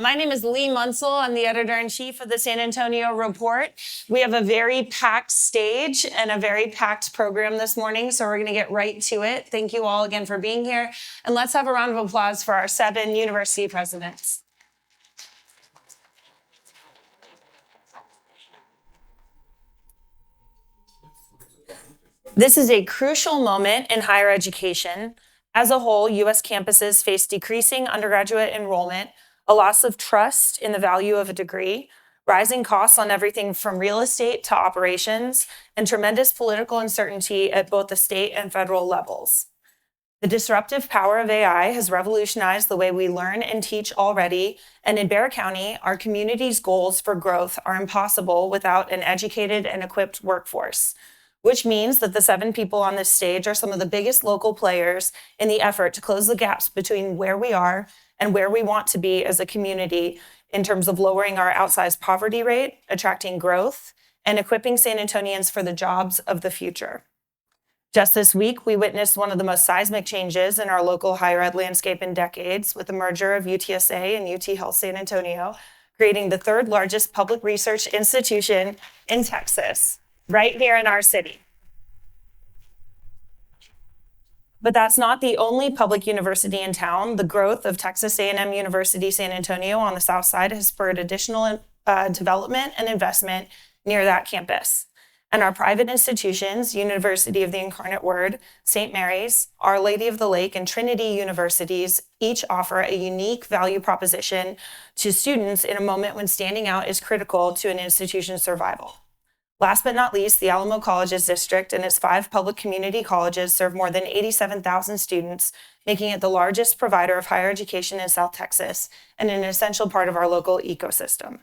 My name is Leigh Munsil. I'm the editor-in-chief of the San Antonio Report. We have a very packed stage and a very packed program this morning, so we're going to get right to it. Thank you all again for being here. And let's have a round of applause for our 7 university presidents. This is a crucial moment in higher education. As a whole, U.S. campuses face decreasing undergraduate enrollment, a loss of trust in the value of a degree, rising costs on everything from real estate to operations, and tremendous political uncertainty at both the state and federal levels. The disruptive power of AI has revolutionized the way we learn and teach already, and in Bexar County, our community's goals for growth are impossible without an educated and equipped workforce, which means that the 7 people on this stage are some of the biggest local players in the effort to close the gaps between where we are and where we want to be as a community in terms of lowering our outsized poverty rate, attracting growth, and equipping San Antonians for the jobs of the future. Just this week, we witnessed one of the most seismic changes in our local higher ed landscape in decades with the merger of UTSA and UT Health San Antonio, creating the 3rd largest public research institution in Texas, right here in our city. But that's not the only public university in town. The growth of Texas A&M University San Antonio on the south side has spurred additional development and investment near that campus. And our private institutions, University of the Incarnate Word, St. Mary's, Our Lady of the Lake, and Trinity universities each offer a unique value proposition to students in a moment when standing out is critical to an institution's survival. Last but not least, the Alamo Colleges District and its 5 public community colleges serve more than 87,000 students, making it the largest provider of higher education in South Texas and an essential part of our local ecosystem.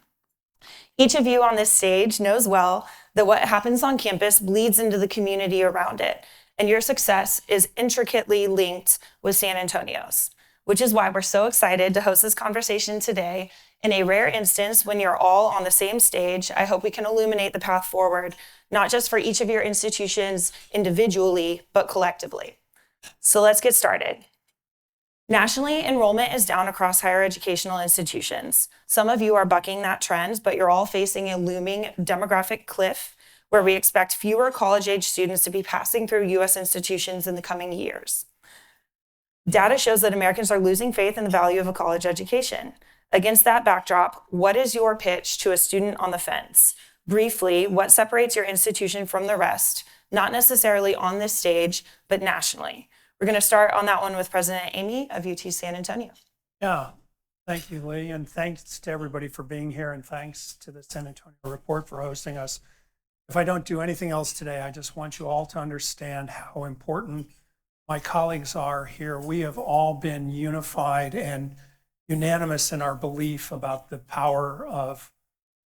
Each of you on this stage knows well that what happens on campus bleeds into the community around it, and your success is intricately linked with San Antonio's, which is why we're so excited to host this conversation today. In a rare instance, when you're all on the same stage, I hope we can illuminate the path forward, not just for each of your institutions individually, but collectively. So let's get started. Nationally, enrollment is down across higher educational institutions. Some of you are bucking that trend, but you're all facing a looming demographic cliff where we expect fewer college-age students to be passing through U.S. institutions in the coming years. Data shows that Americans are losing faith in the value of a college education. Against that backdrop, what is your pitch to a student on the fence? Briefly, what separates your institution from the rest, not necessarily on this stage, but nationally? We're going to start on that one with President Eighmy of UT San Antonio. Yeah, thank you, Leigh, and thanks to everybody for being here, and thanks to the San Antonio Report for hosting us. If I don't do anything else today, I just want you all to understand how important my colleagues are here. We have all been unified and unanimous in our belief about the power of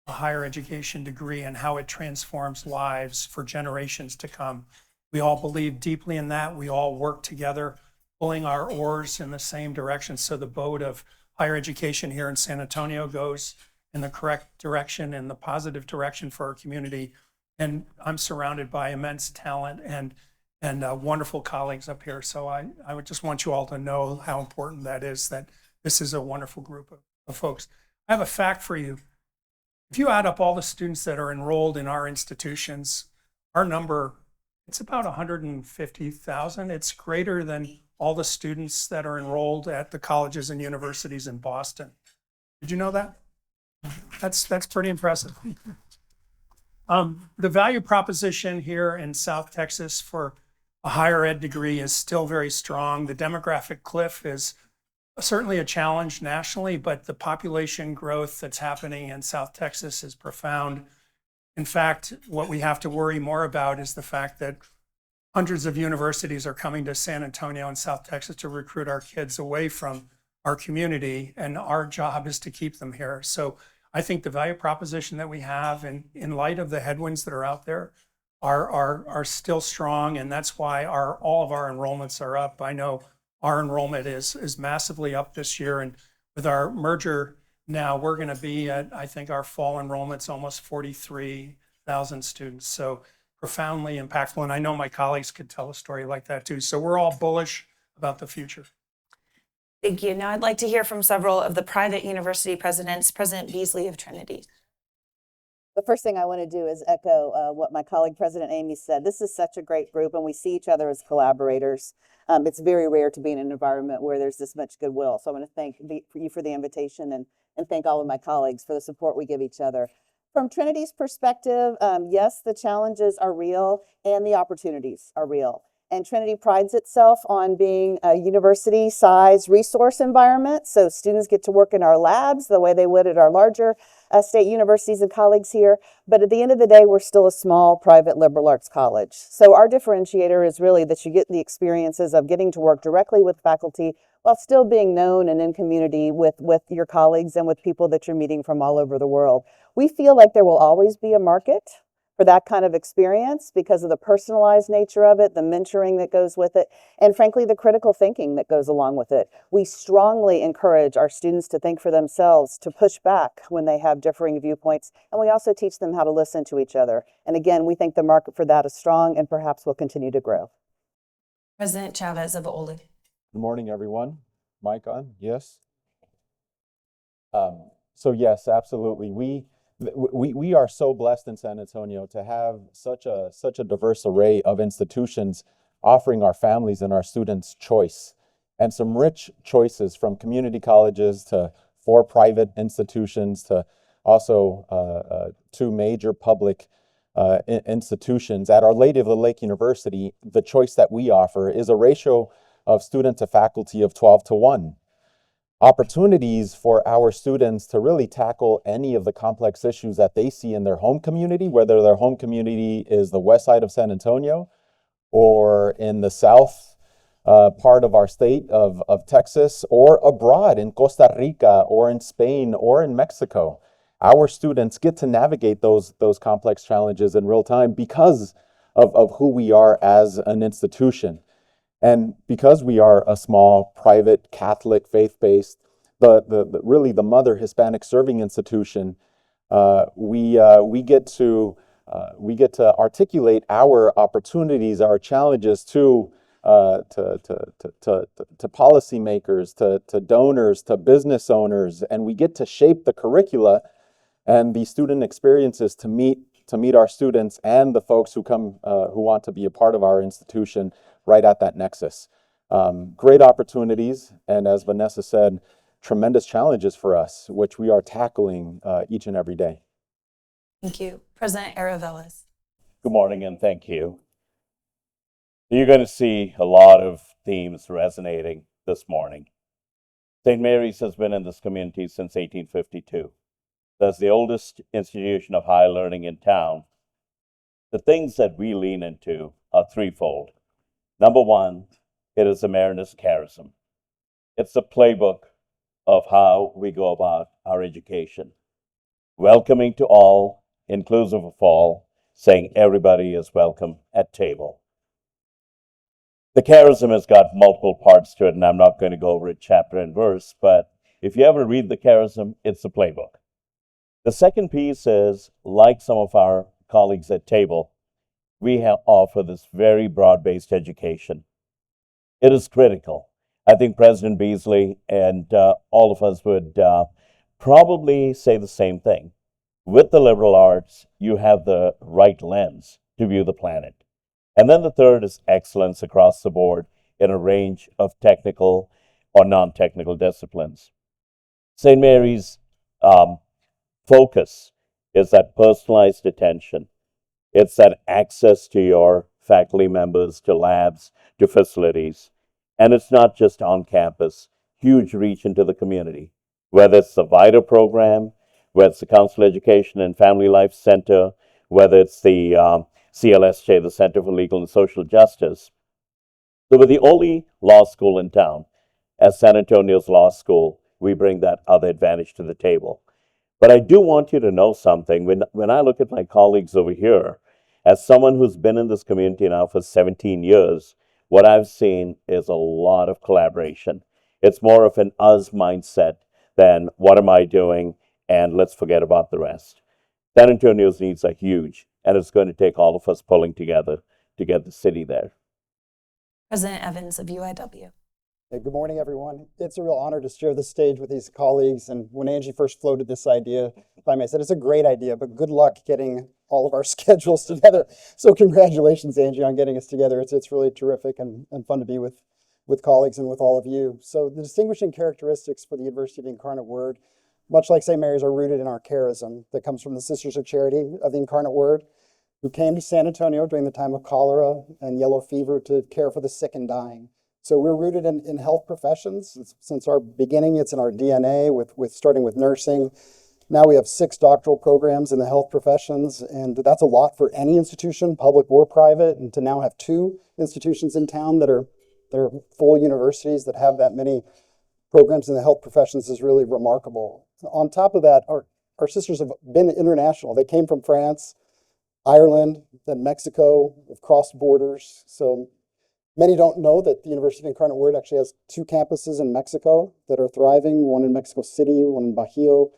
a higher education degree and how it transforms lives for generations to come. We all believe deeply in that. We all work together, pulling our oars in the same direction so the boat of higher education here in San Antonio goes in the correct direction, in the positive direction for our community. And I'm surrounded by immense talent and wonderful colleagues up here. So I would just want you all to know how important that is, that this is a wonderful group of folks. I have a fact for you. If you add up all the students that are enrolled in our institutions, our number, it's about 150,000. It's greater than all the students that are enrolled at the colleges and universities in Boston. Did you know that? That's pretty impressive. The value proposition here in South Texas for a higher ed degree is still very strong. The demographic cliff is certainly a challenge nationally, but the population growth that's happening in South Texas is profound. In fact, what we have to worry more about is the fact that hundreds of universities are coming to San Antonio and South Texas to recruit our kids away from our community, and our job is to keep them here. So I think the value proposition that we have, in light of the headwinds that are out there, are still strong, and that's why all of our enrollments are up. I know our enrollment is massively up this year, and with our merger now, we're going to be at, I think our fall enrollment's almost 43,000 students. So profoundly impactful, and I know my colleagues could tell a story like that too. So we're all bullish about the future. Thank you. Now I'd like to hear from several of the private university presidents, President Beasley of Trinity. The first thing I want to do is echo what my colleague President Eighmy said. This is such a great group, and we see each other as collaborators. It's very rare to be in an environment where there's this much goodwill. So I want to thank you for the invitation and thank all of my colleagues for the support we give each other. From Trinity's perspective, yes, the challenges are real and the opportunities are real. And Trinity prides itself on being a university-sized resource environment. So students get to work in our labs the way they would at our larger state universities and colleagues here. But at the end of the day, we're still a small private liberal arts college. So our differentiator is really that you get the experiences of getting to work directly with faculty while still being known and in community with your colleagues and with people that you're meeting from all over the world. We feel like there will always be a market for that kind of experience because of the personalized nature of it, the mentoring that goes with it, and frankly, the critical thinking that goes along with it. We strongly encourage our students to think for themselves, to push back when they have differing viewpoints, and we also teach them how to listen to each other. And again, we think the market for that is strong and perhaps will continue to grow. President Chávez of Olu. Good morning, everyone. Mic on? Yes. So yes, absolutely. We are so blessed in San Antonio to have such a diverse array of institutions offering our families and our students choice, and some rich choices from community colleges to 4 private institutions to also 2 major public institutions. At Our Lady of the Lake University, the choice that we offer is a ratio of student to faculty of 12-1. Opportunities for our students to really tackle any of the complex issues that they see in their home community, whether their home community is the west side of San Antonio or in the south part of our state of Texas, or abroad in Costa Rica or in Spain or in Mexico. Our students get to navigate those complex challenges in real time because of who we are as an institution. And because we are a small, private, Catholic, faith-based, really the mother Hispanic serving institution, we get to articulate our opportunities, our challenges to policymakers, to donors, to business owners, and we get to shape the curricula and the student experiences to meet our students and the folks who want to be a part of our institution right at that nexus. Great opportunities, and as Vanessa said, tremendous challenges for us, which we are tackling each and every day. Thank you. President Erevelles. Good morning and thank you. You're going to see a lot of themes resonating this morning. St. Mary's has been in this community since 1852. That's the oldest institution of higher learning in town. The things that we lean into are threefold. Number one, it is the Mariners charism. It's the playbook of how we go about our education. Welcoming to all, inclusive of all, saying everybody is welcome at table. The charism has got multiple parts to it, and I'm not going to go over it chapter and verse, but if you ever read the charism, it's the playbook. The second piece is, like some of our colleagues at table, we offer this very broad-based education. It is critical. I think President Beasley and all of us would probably say the same thing. With the liberal arts, you have the right lens to view the planet. And then the third is excellence across the board in a range of technical or non-technical disciplines. St. Mary's focus is that personalized attention. It's that access to your faculty members, to labs, to facilities. And it's not just on campus, huge reach into the community, whether it's the VITA program, whether it's the Council Education and Family Life Center, whether it's the CLSJ, the Center for Legal and Social Justice. So we're the only law school in town. As San Antonio's law school, we bring that other advantage to the table. But I do want you to know something. When I look at my colleagues over here, as someone who's been in this community now for 17 years, what I've seen is a lot of collaboration. It's more of an us mindset than what am I doing and let's forget about the rest. San Antonio's needs are huge, and it's going to take all of us pulling together to get the city there. President Evans of UIW. Hey, good morning, everyone. It's a real honor to share the stage with these colleagues. And when Angie first floated this idea, I said it's a great idea, but good luck getting all of our schedules together. So congratulations, Angie, on getting us together. It's really terrific and fun to be with colleagues and with all of you. So the distinguishing characteristics for the University of the Incarnate Word, much like St. Mary's, are rooted in our charism that comes from the Sisters of Charity of the Incarnate Word, who came to San Antonio during the time of cholera and yellow fever to care for the sick and dying. So we're rooted in health professions. Since our beginning, it's in our DNA, with starting with nursing. Now we have 6 doctoral programs in the health professions, and that's a lot for any institution, public or private. And to now have 2 institutions in town that are full universities that have that many programs in the health professions is really remarkable. On top of that, our sisters have been international. They came from France, Ireland, then Mexico, have crossed borders. So many don't know that the University of Incarnate Word actually has 2 campuses in Mexico that are thriving, one in Mexico City, one in Bajío,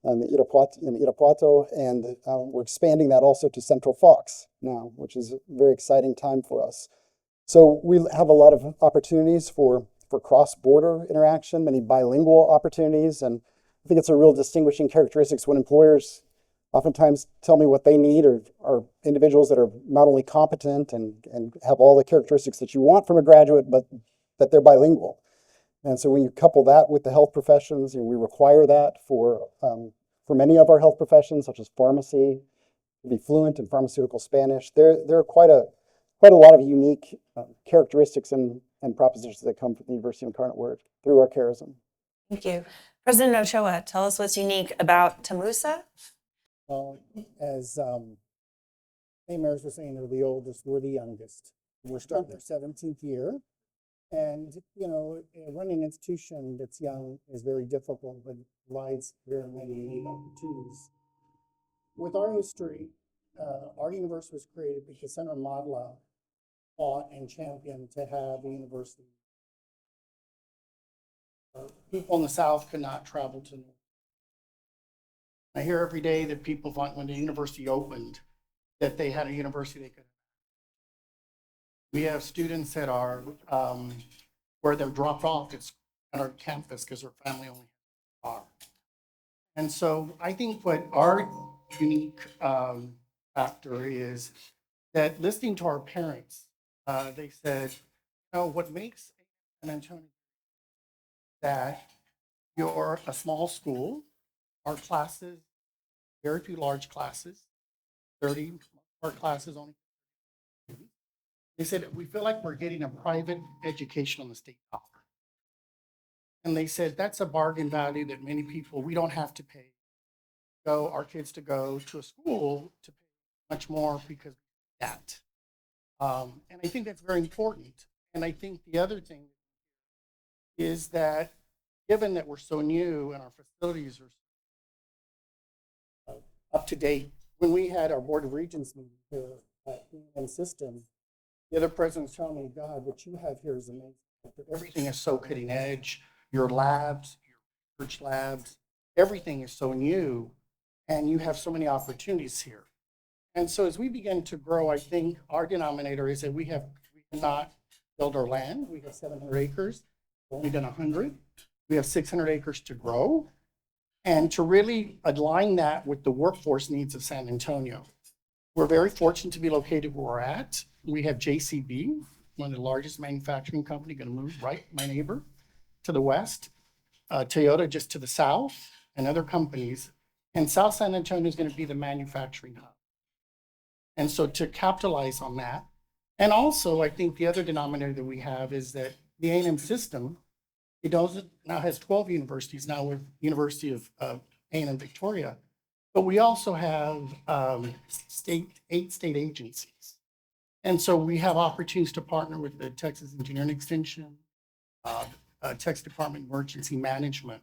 in Irapuato, and we're expanding that also to Central Fox now, which is a very exciting time for us. So we have a lot of opportunities for cross-border interaction, many bilingual opportunities, and I think it's a real distinguishing characteristics when employers oftentimes tell me what they need are individuals that are not only competent and have all the characteristics that you want from a graduate, but that they're bilingual. And so when you couple that with the health professions, we require that for many of our health professions, such as pharmacy, to be fluent in pharmaceutical Spanish. There are quite a lot of unique characteristics and propositions that come from the University of Incarnate Word through our charism. Thank you. President Ochoa, tell us what's unique about TAMUSA. Well, as St. Mary's was saying, they're the oldest, we're the youngest. We're starting our 17th year. And, running an institution that's young is very difficult, but provides very many unique opportunities. With our history, our university was created because Senator Modla fought and championed to have a university. People in the South could not travel to North. I hear every day that people thought when the university opened that they had a university they could. We have students that are where they're dropped off at our campus because their family only has a car. And so I think what our unique factor is that listening to our parents, they said, what makes San Antonio that you're a small school, our classes, very few large classes, 30, our classes only. They said, we feel like we're getting a private education on the state dollar. And they said, that's a bargain value that many people, we don't have to pay. Our kids to go to a school to pay much more because of that. And I think that's very important. And I think the other thing is that given that we're so new and our facilities are up to date, when we had our Board of Regents meeting here at the system, the other presidents told me, God, what you have here is amazing. Everything is so cutting edge. Your labs, your research labs, everything is so new, and you have so many opportunities here. And so as we begin to grow, I think our denominator is that we cannot build our land. We have 700 acres. We've only done 100. We have 600 acres to grow, and to really align that with the workforce needs of San Antonio. We're very fortunate to be located where we're at. We have JCB, one of the largest manufacturing company, going to move right, my neighbor, to the west. Toyota just to the south, and other companies. And South San Antonio is going to be the manufacturing hub. And so to capitalize on that, and also I think the other denominator that we have is that the A&M system, it now has 12 universities now with University of A&M Victoria, but we also have 8 state agencies. And so we have opportunities to partner with the Texas Engineering Extension, Texas Department of Emergency Management,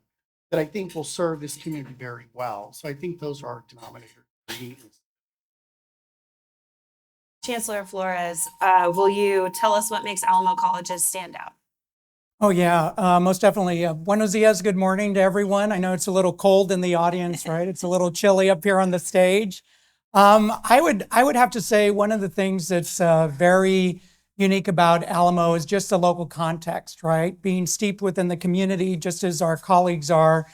that I think will serve this community very well. So I think those are our denominators. Chancellor Flores, will you tell us what makes Alamo colleges stand out? Oh, yeah, most definitely. Buenos dias, good morning to everyone. I know it's a little cold in the audience, right? It's a little chilly up here on the stage. I would have to say one of the things that's very unique about Alamo is just the local context, right? Being steeped within the community, just as our colleagues are.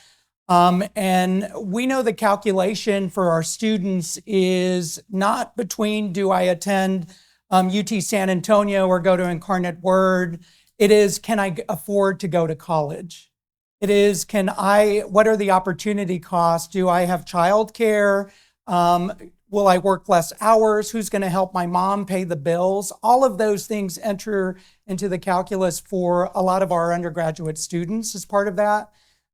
And we know the calculation for our students is not between, do I attend UT San Antonio or go to Incarnate Word? It is, can I afford to go to college? It is, what are the opportunity costs? Do I have childcare? Will I work less hours? Who's going to help my mom pay the bills? All of those things enter into the calculus for a lot of our undergraduate students as part of that.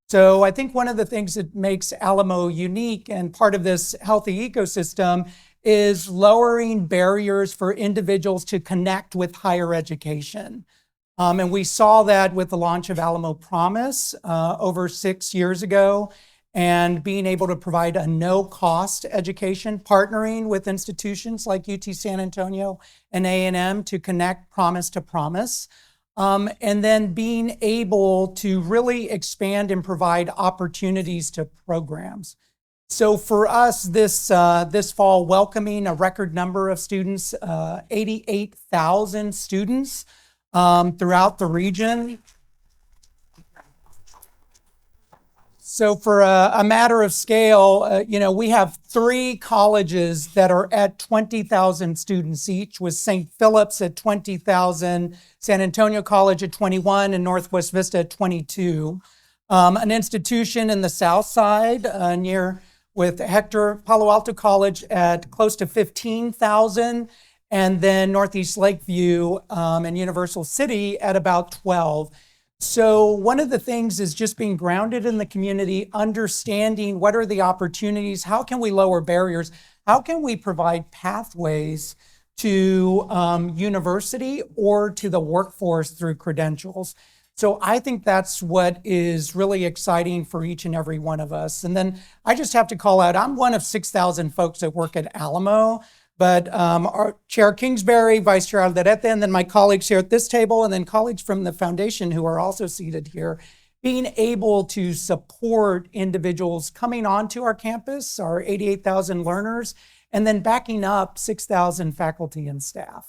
So I think one of the things that makes Alamo unique and part of this healthy ecosystem is lowering barriers for individuals to connect with higher education. And we saw that with the launch of Alamo Promise over 6 years ago, and being able to provide a no-cost education, partnering with institutions like UT San Antonio and A&M to connect promise to promise. And then being able to really expand and provide opportunities to programs. So for us, this fall, welcoming a record number of students, 88,000 students throughout the region. So for a matter of scale, we have 3 colleges that are at 20,000 students each, with St. Philip's at 20,000, San Antonio College at 21, and Northwest Vista at 22. An institution in the South Side with Hector, Palo Alto College at close to 15,000, and then Northeast Lakeview and Universal City at about 12. So one of the things is just being grounded in the community, understanding what are the opportunities, how can we lower barriers, how can we provide pathways to university or to the workforce through credentials. So I think that's what is really exciting for each and every one of us. And then I just have to call out, I'm one of 6,000 folks that work at Alamo. But our Chair Kingsbury, Vice Chair Alderete, and then my colleagues here at this table, and then colleagues from the foundation who are also seated here, being able to support individuals coming onto our campus, our 88,000 learners, and then backing up 6,000 faculty and staff.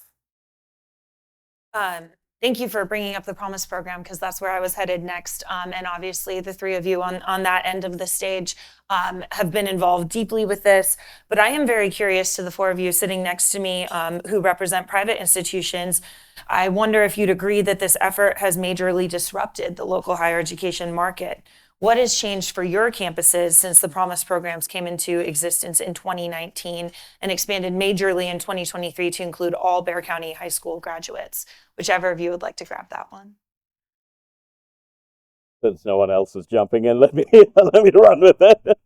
Thank you for bringing up the Promise program, because that's where I was headed next. And obviously the 3 of you on that end of the stage have been involved deeply with this. But I am very curious, to the 4 of you sitting next to me who represent private institutions, I wonder if you'd agree that this effort has majorly disrupted the local higher education market. What has changed for your campuses since the Promise programs came into existence in 2019 and expanded majorly in 2023 to include all Bexar County high school graduates? Whichever of you would like to grab that one. Since no one else is jumping in, let me run with it.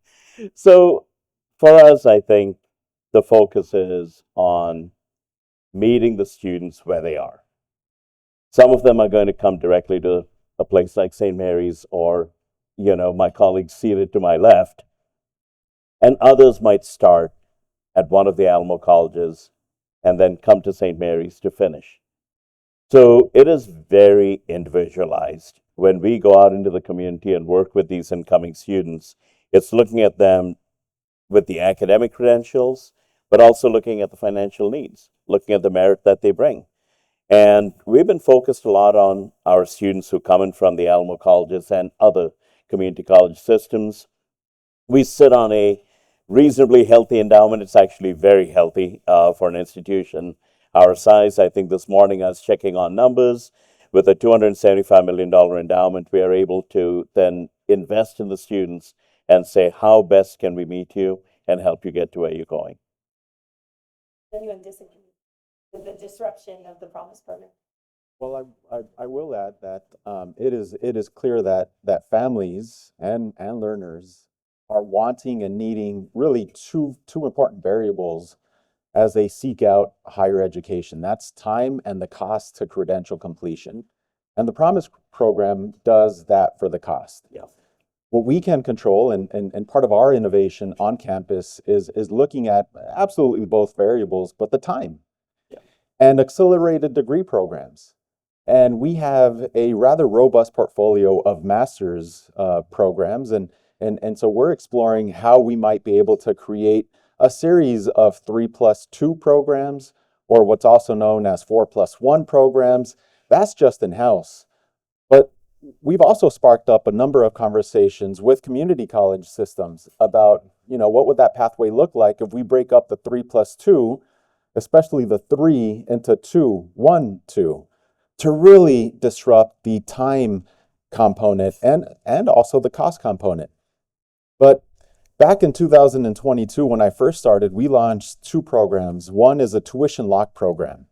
So for us, I think the focus is on meeting the students where they are. Some of them are going to come directly to a place like St. Mary's or my colleagues seated to my left, and others might start at one of the Alamo colleges and then come to St. Mary's to finish. So it is very individualized. When we go out into the community and work with these incoming students, it's looking at them with the academic credentials, but also looking at the financial needs, looking at the merit that they bring. And we've been focused a lot on our students who come in from the Alamo colleges and other community college systems. We sit on a reasonably healthy endowment. It's actually very healthy for an institution our size. I think this morning I was checking on numbers. With a $275 million endowment, we are able to then invest in the students and say, how best can we meet you and help you get to where you're going? Anyone disagree with the disruption of the Promise program? Well, I will add that it is clear that families and learners are wanting and needing really two important variables as they seek out higher education. That's time and the cost to credential completion. And the Promise program does that for the cost. Yeah. What we can control and part of our innovation on campus is looking at absolutely both variables, but the time. Yeah. And accelerated degree programs. And we have a rather robust portfolio of master's programs. And so we're exploring how we might be able to create a series of 3+2 programs or what's also known as 4+1 programs. That's just in-house. But we've also sparked up a number of conversations with community college systems about, what would that pathway look like if we break up the 3+2, especially the 3 into 2, 1, 2, to really disrupt the time component and also the cost component. But back in 2022, when I first started, we launched 2 programs. One is a tuition lock program.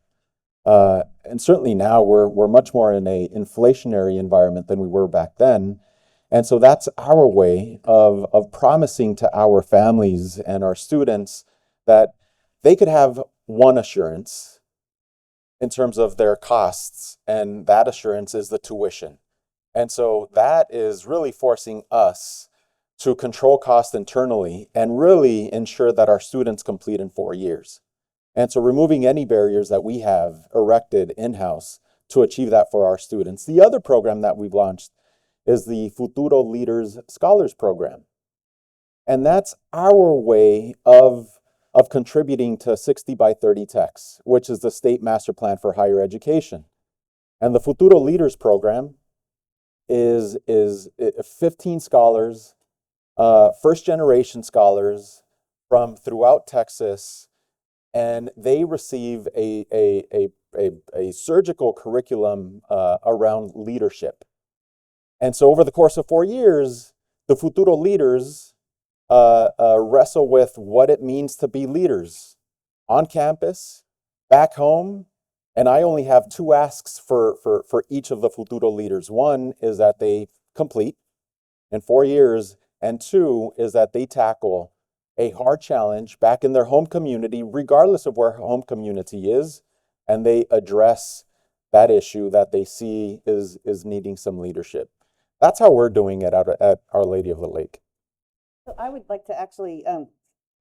And certainly now we're much more in an inflationary environment than we were back then. And so that's our way of promising to our families and our students that they could have one assurance in terms of their costs, and that assurance is the tuition. And so that is really forcing us to control costs internally and really ensure that our students complete in 4 years. And so removing any barriers that we have erected in-house to achieve that for our students. The other program that we've launched is the Futuro Leaders Scholars Program. And that's our way of contributing to 60 by 30 techs, which is the state master plan for higher education. And the Futuro Leaders Program is 15 scholars, first generation scholars from throughout Texas, and they receive a surgical curriculum around leadership. And so over the course of 4 years, the Futuro leaders wrestle with what it means to be leaders on campus, back home. And I only have 2 asks for each of the Futuro leaders. One is that they complete in 4 years, and 2 is that they tackle a hard challenge back in their home community, regardless of where home community is, and they address that issue that they see is needing some leadership. That's how we're doing it out at Our Lady of the Lake. So I would like to actually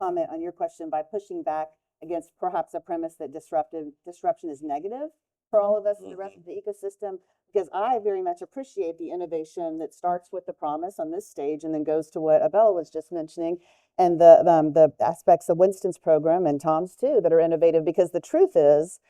comment on your question by pushing back against perhaps a premise that disruption is negative for all of us in the rest of the ecosystem, because I very much appreciate the innovation that starts with the promise on this stage and then goes to what Abel was just mentioning, and the aspects of Winston's program and Tom's too that are innovative, because the truth is,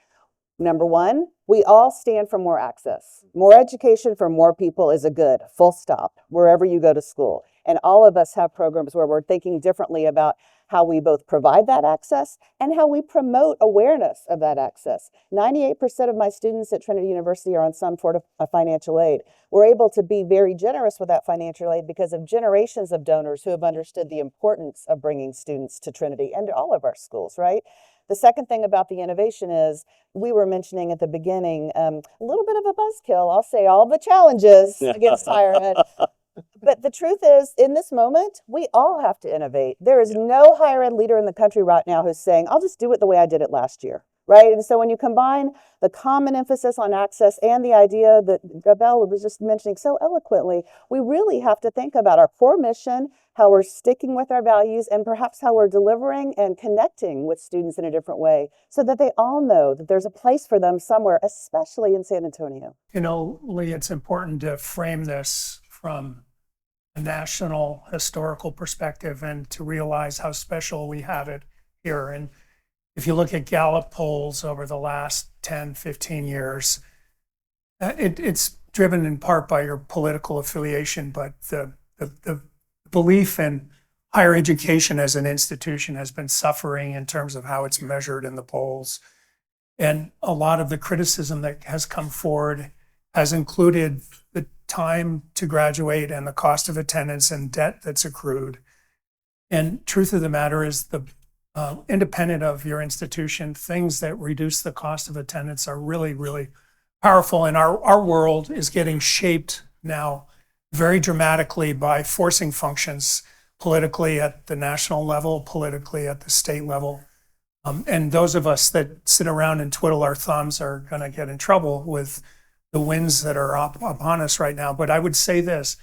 number one, we all stand for more access. More education for more people is a good, full stop, wherever you go to school. And all of us have programs where we're thinking differently about how we both provide that access and how we promote awareness of that access. 98% of my students at Trinity University are on some sort of financial aid. We're able to be very generous with that financial aid because of generations of donors who have understood the importance of bringing students to Trinity and to all of our schools, right? The second thing about the innovation is, we were mentioning at the beginning, a little bit of a buzzkill, I'll say all the challenges against higher ed. But the truth is, in this moment, we all have to innovate. There is no higher ed leader in the country right now who's saying, I'll just do it the way I did it last year, right? And so when you combine the common emphasis on access and the idea that Abel was just mentioning so eloquently, we really have to think about our core mission, how we're sticking with our values, and perhaps how we're delivering and connecting with students in a different way so that they all know that there's a place for them somewhere, especially in San Antonio. Leigh, it's important to frame this from a national historical perspective and to realize how special we have it here. And if you look at Gallup polls over the last 10, 15 years, it's driven in part by your political affiliation, but the belief in higher education as an institution has been suffering in terms of how it's measured in the polls. And a lot of the criticism that has come forward has included the time to graduate and the cost of attendance and debt that's accrued. And truth of the matter is, the independent of your institution, things that reduce the cost of attendance are really, really powerful. And our world is getting shaped now very dramatically by forcing functions politically at the national level, politically at the state level. And those of us that sit around and twiddle our thumbs are going to get in trouble with the winds that are upon us right now. But I would say this,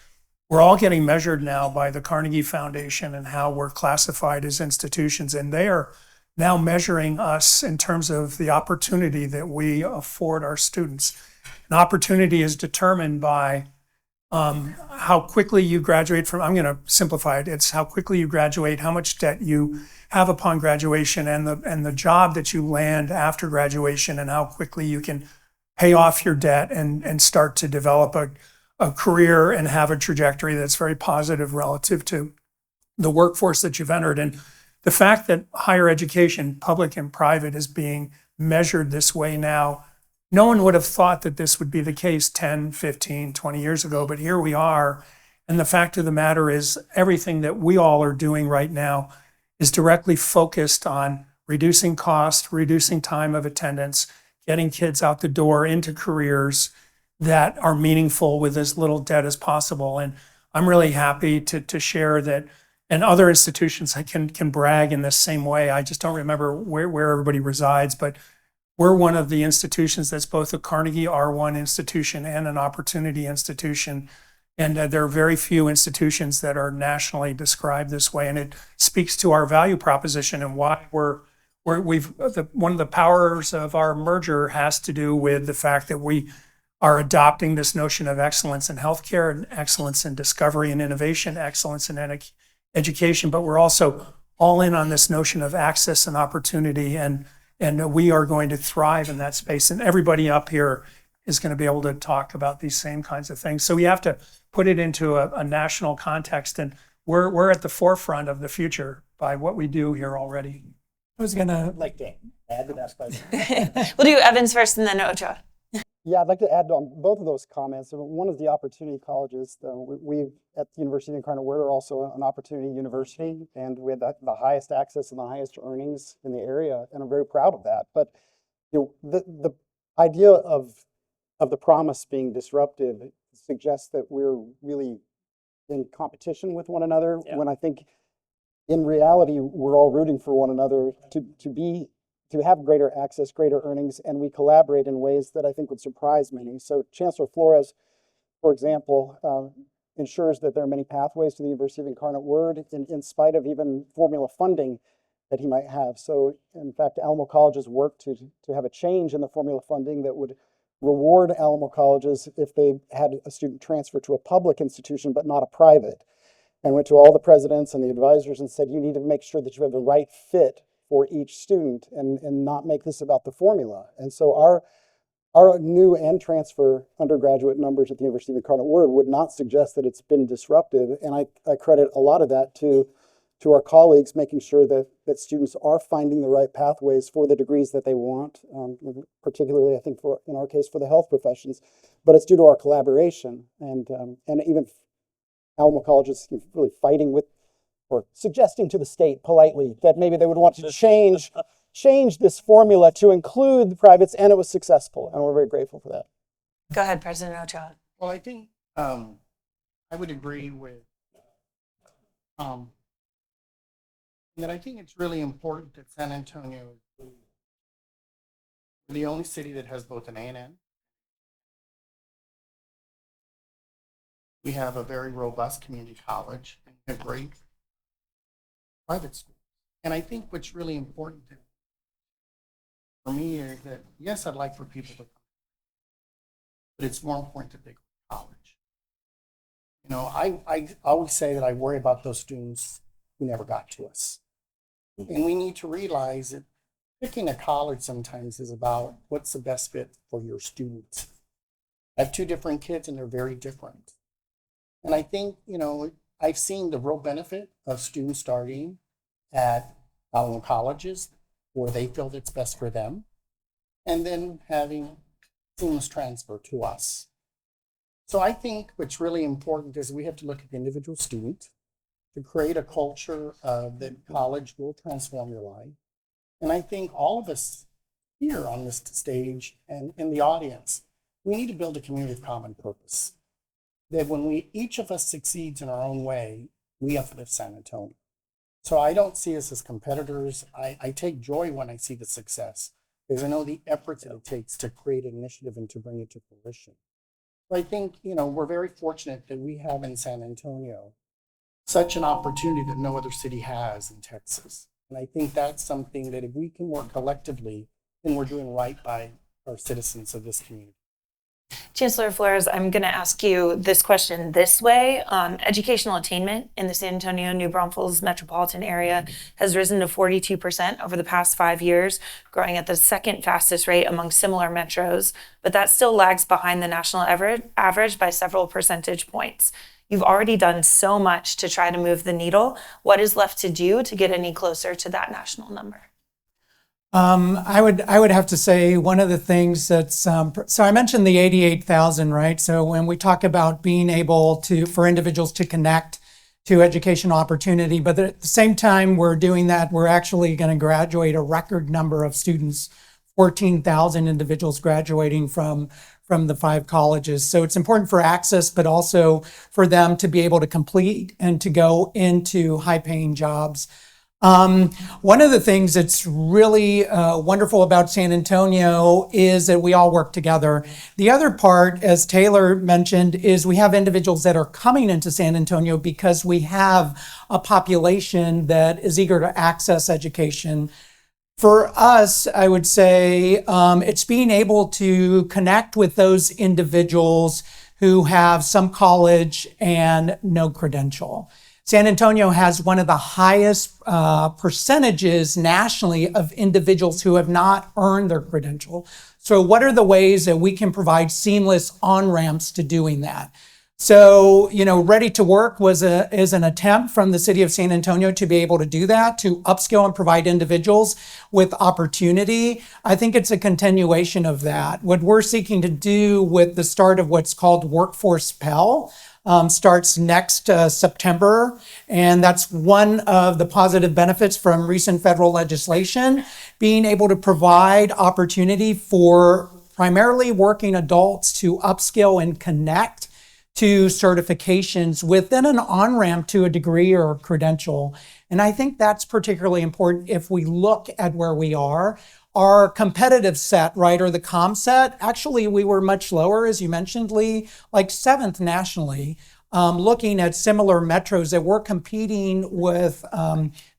we're all getting measured now by the Carnegie Foundation and how we're classified as institutions. And they are now measuring us in terms of the opportunity that we afford our students. An opportunity is determined by how quickly you graduate from, I'm going to simplify it. It's how quickly you graduate, how much debt you have upon graduation, and the job that you land after graduation, and how quickly you can pay off your debt and start to develop a career and have a trajectory that's very positive relative to the workforce that you've entered. And the fact that higher education, public and private, is being measured this way now, no one would have thought that this would be the case 10, 15, 20 years ago, but here we are. And the fact of the matter is, everything that we all are doing right now is directly focused on reducing cost, reducing time of attendance, getting kids out the door into careers that are meaningful with as little debt as possible. And I'm really happy to share that, and other institutions can brag in this same way. I just don't remember where everybody resides, but we're one of the institutions that's both a Carnegie R1 institution and an Opportunity institution. And there are very few institutions that are nationally described this way. And it speaks to our value proposition and why one of the powers of our merger has to do with the fact that we are adopting this notion of excellence in healthcare and excellence in discovery and innovation, excellence in education, but we're also all in on this notion of access and opportunity, and we are going to thrive in that space. And everybody up here is going to be able to talk about these same kinds of things. So we have to put it into a national context, and we're at the forefront of the future by what we do here already. I'd like to add to that question. We'll do Evans first and then Ochoa. Yeah, I'd like to add on both of those comments. One of the opportunity colleges, we at the University of Incarnate, we're also an opportunity university, and we have the highest access and the highest earnings in the area, and I'm very proud of that. But the idea of the promise being disruptive suggests that we're really in competition with one another, when I think in reality we're all rooting for one another to have greater access, greater earnings, and we collaborate in ways that I think would surprise many. So Chancellor Flores, for example, ensures that there are many pathways to the University of Incarnate Word in spite of even formula funding that he might have. So in fact, Alamo colleges work to have a change in the formula funding that would reward Alamo colleges if they had a student transfer to a public institution but not a private. And went to all the presidents and the advisors and said, you need to make sure that you have the right fit for each student and not make this about the formula. And so our new and transfer undergraduate numbers at the University of Incarnate Word would not suggest that it's been disruptive. And I credit a lot of that to our colleagues making sure that students are finding the right pathways for the degrees that they want, particularly I think in our case for the health professions, but it's due to our collaboration and even Alamo colleges really fighting with or suggesting to the state politely that maybe they would want to change this formula to include the privates, and it was successful, and we're very grateful for that. Go ahead, President Ochoa. Well, I think I would agree with that. I think it's really important that San Antonio is the only city that has both an A&M. We have a very robust community college and a great private school. And I think what's really important for me is that, yes, I'd like for people to come, but it's more important that they go to college. You know, I always say that I worry about those students who never got to us. And we need to realize that picking a college sometimes is about what's the best fit for your students. I have two different kids and they're very different. And I think, you know, I've seen the real benefit of students starting at Alamo colleges where they feel it's best for them, and then having seamless transfer to us. So I think what's really important is we have to look at the individual student to create a culture that college will transform your life. And I think all of us here on this stage and in the audience, we need to build a community of common purpose. That when each of us succeeds in our own way, we uplift San Antonio. So I don't see us as competitors. I take joy when I see the success because I know the efforts that it takes to create an initiative and to bring it to fruition. So I think, you know, we're very fortunate that we have in San Antonio such an opportunity that no other city has in Texas. And I think that's something that if we can work collectively, then we're doing right by our citizens of this community. Chancellor Flores, I'm going to ask you this question this way. Educational attainment in the San Antonio, New Braunfels metropolitan area has risen to 42% over the past 5 years, growing at the second fastest rate among similar metros, but that still lags behind the national average by several percentage points. You've already done so much to try to move the needle. What is left to do to get any closer to that national number? I would have to say one of the things that's so I mentioned the 88,000, right? So when we talk about being able for individuals to connect to educational opportunity, but at the same time we're doing that, we're actually going to graduate a record number of students, 14,000 individuals graduating from the 5 colleges. So it's important for access, but also for them to be able to complete and to go into high-paying jobs. One of the things that's really wonderful about San Antonio is that we all work together. The other part, as Taylor mentioned, is we have individuals that are coming into San Antonio because we have a population that is eager to access education. For us, I would say it's being able to connect with those individuals who have some college and no credential. San Antonio has one of the highest percentages nationally of individuals who have not earned their credential. So what are the ways that we can provide seamless on-ramps to doing that? So, Ready to Work is an attempt from the city of San Antonio to be able to do that, to upskill and provide individuals with opportunity. I think it's a continuation of that. What we're seeking to do with the start of what's called Workforce Pell, starts next September, and that's one of the positive benefits from recent federal legislation, being able to provide opportunity for primarily working adults to upskill and connect to certifications within an on-ramp to a degree or a credential. And I think that's particularly important if we look at where we are. Our competitive set, right, or the com set, actually we were much lower, as you mentioned, Leigh, like 7th nationally, looking at similar metros that we're competing with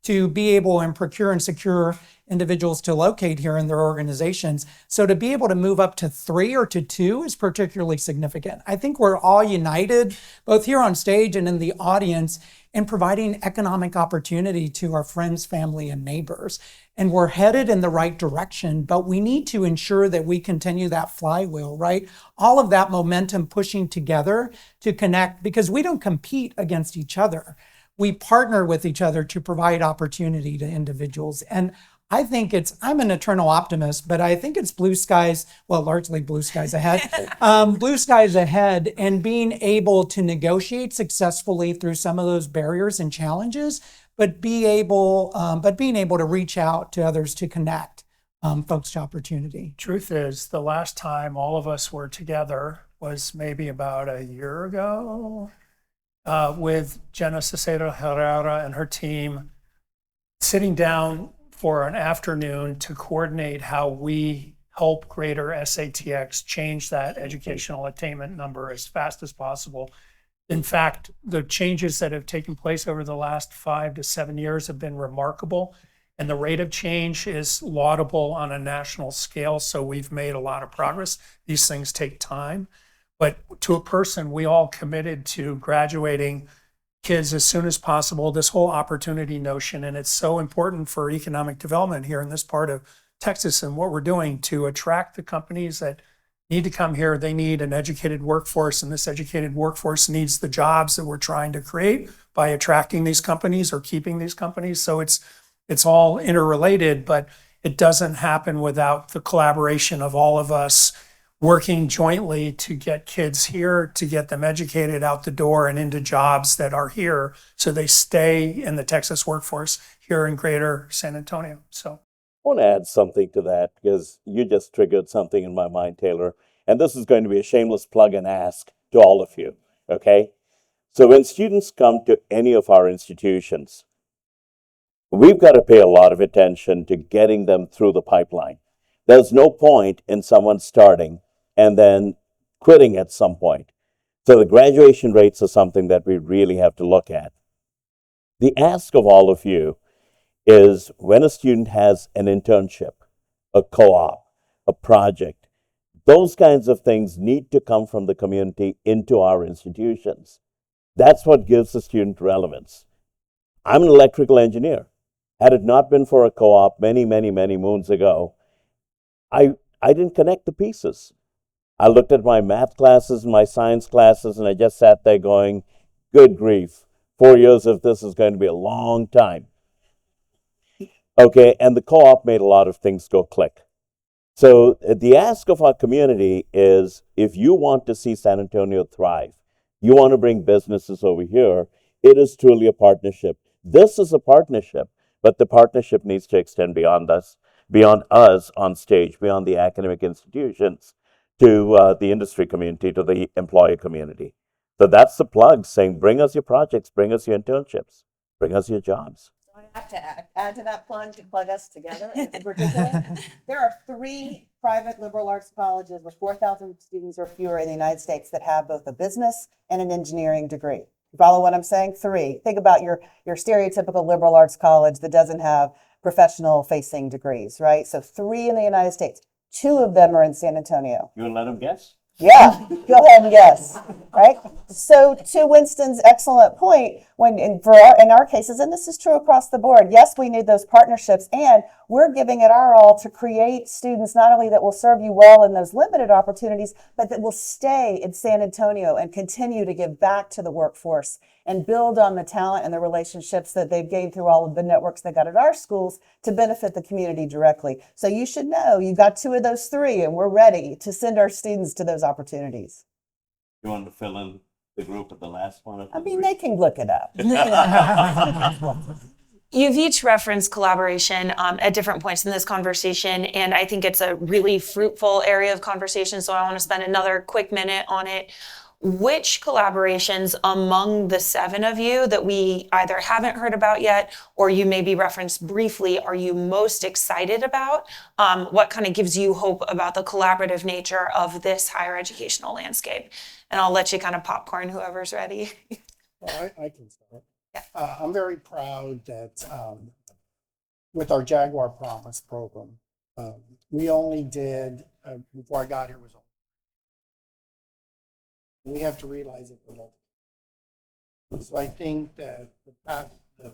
to be able and procure and secure individuals to locate here in their organizations. So to be able to move up to 3 or to 2 is particularly significant. I think we're all united, both here on stage and in the audience, in providing economic opportunity to our friends, family, and neighbors. And we're headed in the right direction, but we need to ensure that we continue that flywheel, right? All of that momentum pushing together to connect, because we don't compete against each other. We partner with each other to provide opportunity to individuals. And I think I'm an eternal optimist, but I think it's blue skies, well, largely blue skies ahead, blue skies ahead, and being able to negotiate successfully through some of those barriers and challenges, but being able to reach out to others to connect folks to opportunity. Truth is, the last time all of us were together was maybe about a year ago with Jenna Cicero Herrera and her team sitting down for an afternoon to coordinate how we help Greater SATX change that educational attainment number as fast as possible. In fact, the changes that have taken place over the last 5 to 7 years have been remarkable, and the rate of change is laudable on a national scale, so we've made a lot of progress. These things take time, but to a person, we all committed to graduating kids as soon as possible, this whole opportunity notion, and it's so important for economic development here in this part of Texas and what we're doing to attract the companies that need to come here. They need an educated workforce, and this educated workforce needs the jobs that we're trying to create by attracting these companies or keeping these companies. So it's all interrelated, but it doesn't happen without the collaboration of all of us working jointly to get kids here, to get them educated out the door and into jobs that are here so they stay in the Texas workforce here in Greater San Antonio. So I want to add something to that because you just triggered something in my mind, Taylor. And this is going to be a shameless plug and ask to all of you, okay? So when students come to any of our institutions, we've got to pay a lot of attention to getting them through the pipeline. There's no point in someone starting and then quitting at some point. So the graduation rates are something that we really have to look at. The ask of all of you is when a student has an internship, a co-op, a project, Those kinds of things need to come from the community into our institutions. That's what gives the student relevance. I'm an electrical engineer. Had it not been for a co-op many, many, many moons ago, I didn't connect the pieces. I looked at my math classes and my science classes, and I just sat there going, good grief, 4 years of this is going to be a long time. Okay, and the co-op made a lot of things go click. So the ask of our community is, if you want to see San Antonio thrive, you want to bring businesses over here, it is truly a partnership. This is a partnership, but the partnership needs to extend beyond us on stage, beyond the academic institutions, to the industry community, to the employer community. So that's the plug, saying bring us your projects, bring us your internships, bring us your jobs. I have to add to that plug to plug us together in particular. There are 3 private liberal arts colleges with 4,000 students or fewer in the United States that have both a business and an engineering degree. You follow what I'm saying? 3. Think about your stereotypical liberal arts college that doesn't have professional facing degrees, right? So 3 in the United States. 2 of them are in San Antonio. You want to let them guess? Yeah, go ahead and guess, right? So to Winston's excellent point, in our cases, and this is true across the board, yes, we need those partnerships, and we're giving it our all to create students not only that will serve you well in those limited opportunities, but that will stay in San Antonio and continue to give back to the workforce and build on the talent and the relationships that they've gained through all of the networks they got at our schools to benefit the community directly. So you should know you got 2 of those 3, and we're ready to send our students to those opportunities. You want to fill in the group at the last one? I mean, they can look it up. You've each referenced collaboration at different points in this conversation, and I think it's a really fruitful area of conversation, so I want to spend another quick minute on it. Which collaborations among the 7 of you that we either haven't heard about yet or you maybe referenced briefly are you most excited about? What kind of gives you hope about the collaborative nature of this higher educational landscape? And I'll let you kind of popcorn whoever's ready. Well, I can start. I'm very proud that with our Jaguar Promise program, we only did, before I got here, was we have to realize it for multiple. So I think that the path has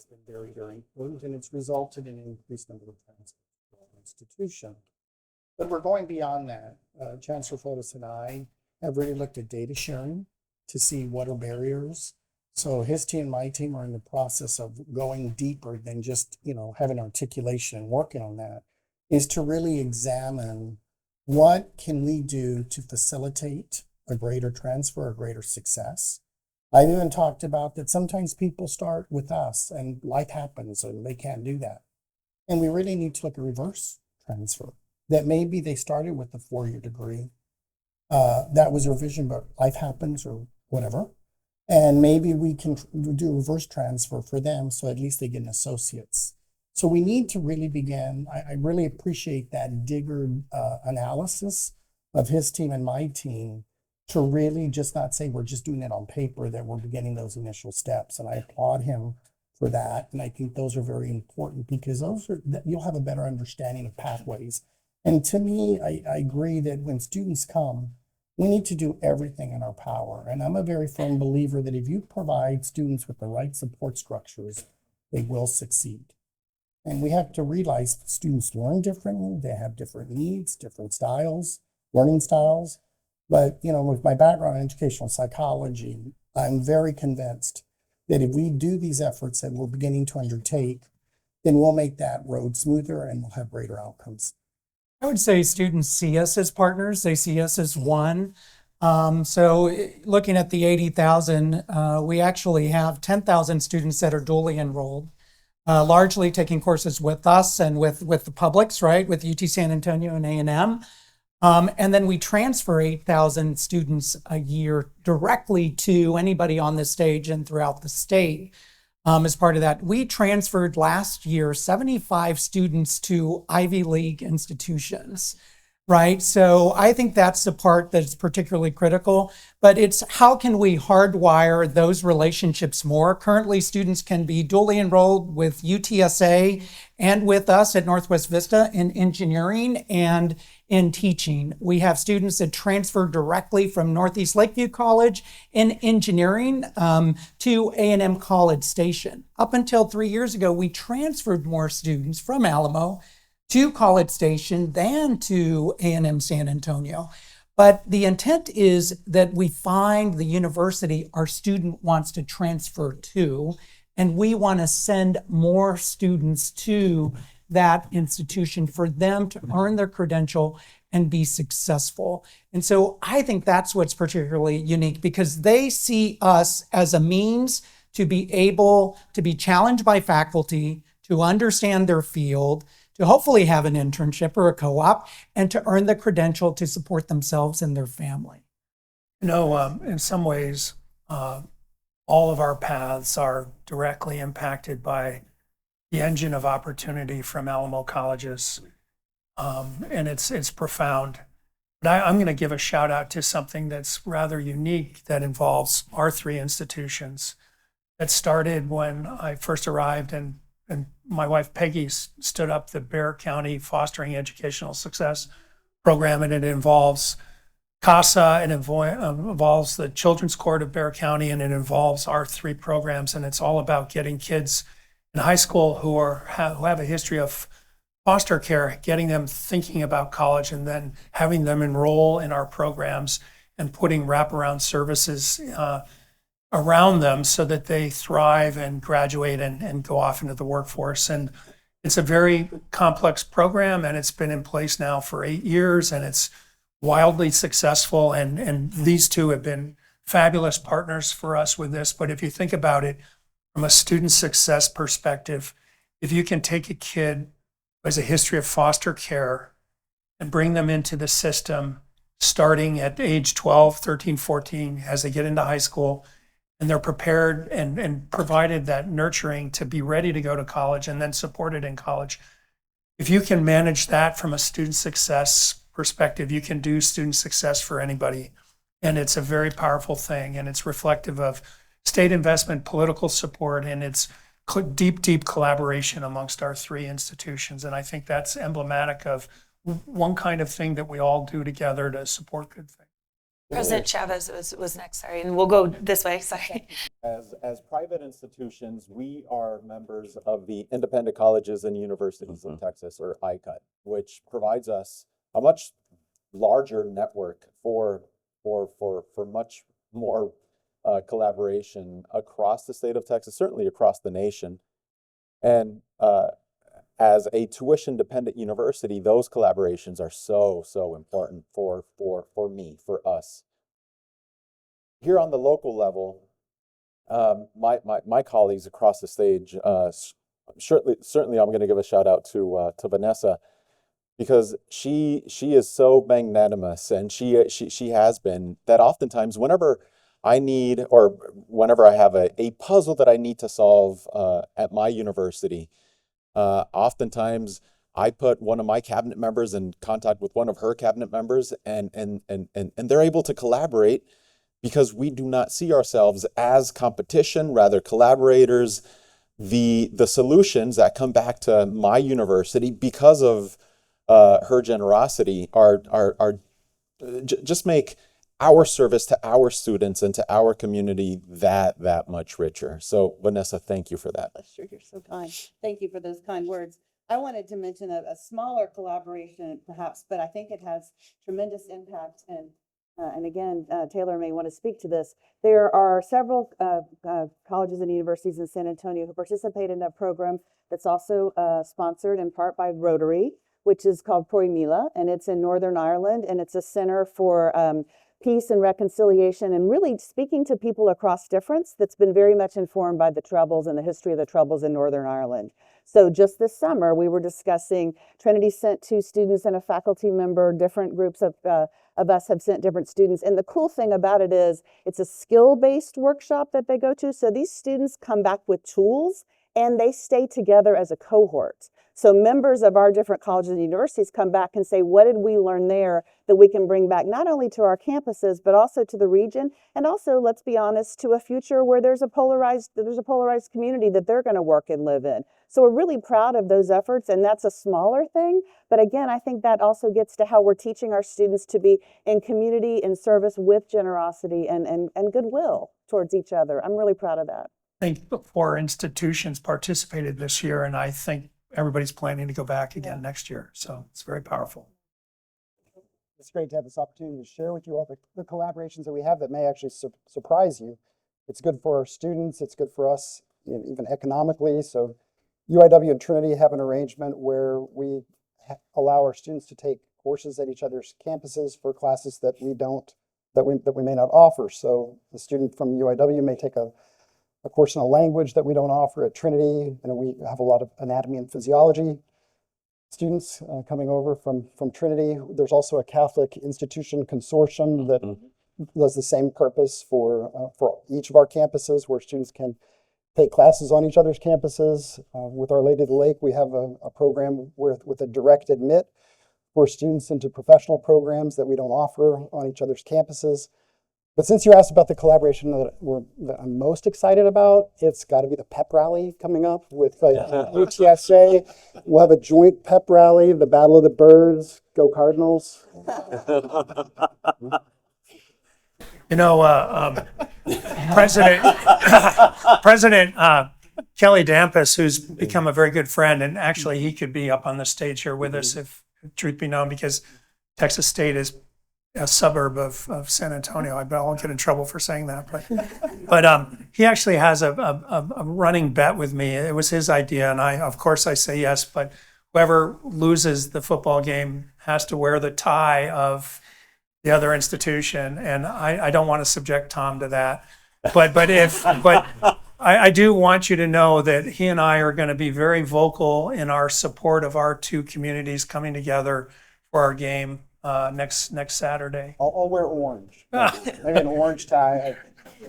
been very, very important, and it's resulted in an increased number of transfers to our institution. But we're going beyond that. Chancellor Flores and I have really looked at data sharing to see what are barriers. So his team and my team are in the process of going deeper than just, having articulation and working on that, is to really examine what can we do to facilitate a greater transfer, a greater success. I've even talked about that sometimes people start with us and life happens and they can't do that. And we really need to look at reverse transfer. That maybe they started with a 4-year degree. That was their vision, but life happens or whatever. And maybe we can do reverse transfer for them so at least they get an associate's. So we need to really begin, I really appreciate that digger analysis of his team and my team to really just not say we're just doing it on paper, that we're beginning those initial steps. And I applaud him for that. And I think those are very important because you'll have a better understanding of pathways. And to me, I agree that when students come, we need to do everything in our power. And I'm a very firm believer that if you provide students with the right support structures, they will succeed. And we have to realize that students learn differently. They have different needs, different styles, learning styles. But, with my background in educational psychology, I'm very convinced that if we do these efforts that we're beginning to undertake, then we'll make that road smoother and we'll have greater outcomes. I would say students see us as partners. They see us as one. So looking at the 80,000, we actually have 10,000 students that are dually enrolled. Largely taking courses with us and with the publics, right, with UT San Antonio and A&M. And then we transfer 8,000 students a year directly to anybody on this stage and throughout the state as part of that. We transferred last year 75 students to Ivy League institutions, right? So I think that's the part that's particularly critical, but it's how can we hardwire those relationships more? Currently, students can be dually enrolled with UTSA and with us at Northwest Vista in engineering, and in teaching. We have students that transfer directly from Northeast Lakeview College in engineering to A&M College Station. Up until 3 years ago, we transferred more students from Alamo to College Station than to A&M San Antonio. But the intent is that we find the university our student wants to transfer to, and we want to send more students to that institution for them to earn their credential and be successful. And so I think that's what's particularly unique, because they see us as a means to be able to be challenged by faculty, to understand their field, to hopefully have an internship or a co-op, and to earn the credential to support themselves and their family. You know, in some ways, all of our paths are directly impacted by the engine of opportunity from Alamo colleges, and it's profound. But I'm going to give a shout out to something that's rather unique that involves our three institutions. That started when I first arrived, and my wife Peggy stood up the Bexar County Fostering Educational Success Program, and it involves CASA, it involves the Children's Court of Bexar County, and it involves our three programs, and it's all about getting kids in high school who have a history of foster care, getting them thinking about college, and then having them enroll in our programs and putting wraparound services around them so that they thrive and graduate and go off into the workforce. And it's a very complex program, and it's been in place now for 8 years, and it's wildly successful. And these two have been fabulous partners for us with this. But if you think about it from a student success perspective, if you can take a kid who has a history of foster care and bring them into the system starting at age 12, 13, 14, as they get into high school, and they're prepared and provided that nurturing to be ready to go to college and then supported in college. If you can manage that from a student success perspective, you can do student success for anybody. And it's a very powerful thing, and it's reflective of state investment, political support, and it's deep collaboration amongst our three institutions. And I think that's emblematic of one kind of thing that we all do together to support good things. President Chávez was next, sorry, and we'll go this way, sorry. As private institutions, we are members of the Independent Colleges and Universities of Texas, or ICUT, which provides us a much larger network for much more collaboration across the state of Texas, certainly across the nation. And as a tuition-dependent university, those collaborations are so important for me, for us. Here on the local level, my colleagues across the stage, certainly I'm going to give a shout out to Vanessa, because she is so magnanimous, and she has been, that oftentimes whenever I need, or whenever I have a puzzle that I need to solve at my university, oftentimes I put one of my cabinet members in contact with one of her cabinet members, and they're able to collaborate, because we do not see ourselves as competition, rather collaborators. The solutions that come back to my university because of her generosity are just make our service to our students and to our community that much richer. So Vanessa, thank you for that. Sure, you're so kind. Thank you for those kind words. I wanted to mention a smaller collaboration perhaps, but I think it has tremendous impact. And again, Taylor may want to speak to this. There are several colleges and universities in San Antonio who participate in that program that's also sponsored in part by Rotary, which is called Proimila, and it's in Northern Ireland, and it's a center for peace and reconciliation, and really speaking to people across difference that's been very much informed by the Troubles and the history of the Troubles in Northern Ireland. So just this summer, we were discussing, Trinity sent 2 students and a faculty member, different groups of us have sent different students. And the cool thing about it is it's a skill-based workshop that they go to. So these students come back with tools and they stay together as a cohort. So members of our different colleges and universities come back and say, what did we learn there that we can bring back not only to our campuses, but also to the region, and also, let's be honest, to a future where there's a polarized community that they're going to work and live in. So we're really proud of those efforts, and that's a smaller thing. But again, I think that also gets to how we're teaching our students to be in community, in service with generosity and goodwill towards each other. I'm really proud of that. I think 4 institutions participated this year, and I think everybody's planning to go back again next year. So it's very powerful. It's great to have this opportunity to share with you all the collaborations that we have that may actually surprise you. It's good for our students. It's good for us, even economically. So UIW and Trinity have an arrangement where we allow our students to take courses at each other's campuses for classes that we may not offer. So the student from UIW may take a course in a language that we don't offer at Trinity. We have a lot of anatomy and physiology students coming over from Trinity. There's also a Catholic institution consortium that does the same purpose for each of our campuses, where students can take classes on each other's campuses. With Our Lady of the Lake, we have a program with a direct admit for students into professional programs that we don't offer on each other's campuses. But since you asked about the collaboration that I'm most excited about, it's got to be the pep rally coming up with UTSA. We'll have a joint pep rally, the Battle of the Birds, go Cardinals. President Kelly Dampus, who's become a very good friend, and actually he could be up on the stage here with us if truth be known, because Texas State is a suburb of San Antonio. I won't get in trouble for saying that, but he actually has a running bet with me. It was his idea, and of course I say yes, but whoever loses the football game has to wear the tie of the other institution, and I don't want to subject Tom to that. But I do want you to know that he and I are going to be very vocal in our support of our 2 communities coming together for our game next Saturday. I'll wear orange. Maybe an orange tie.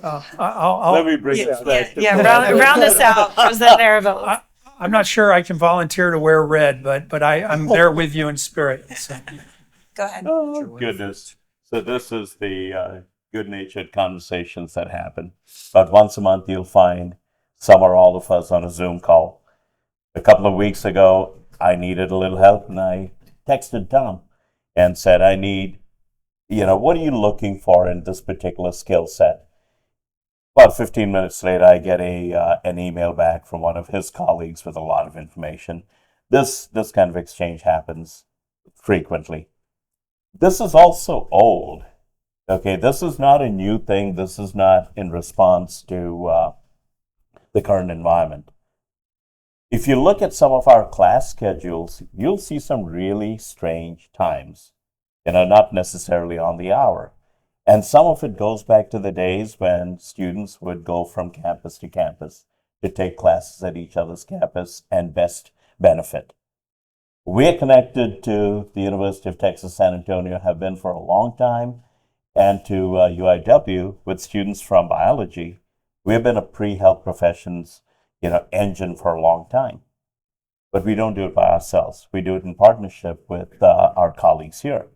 Let me bring this back. Round us out, President Erevelles. I'm not sure I can volunteer to wear red, but I'm there with you in spirit. So. Go ahead. Oh, goodness. So this is the good-natured conversations that happen. But once a month, you'll find some or all of us on a Zoom call. A couple of weeks ago, I needed a little help, and I texted Tom and said, I need, what are you looking for in this particular skill set? About 15 minutes later, I get an email back from one of his colleagues with a lot of information. This kind of exchange happens frequently. This is also old. Okay, this is not a new thing. This is not in response to the current environment. If you look at some of our class schedules, you'll see some really strange times, not necessarily on the hour. And some of it goes back to the days when students would go from campus to campus to take classes at each other's campus and best benefit. We're connected to the University of Texas San Antonio, have been for a long time, and to UIW with students from biology. We've been a pre-health professions engine for a long time. But we don't do it by ourselves. We do it in partnership with our colleagues here.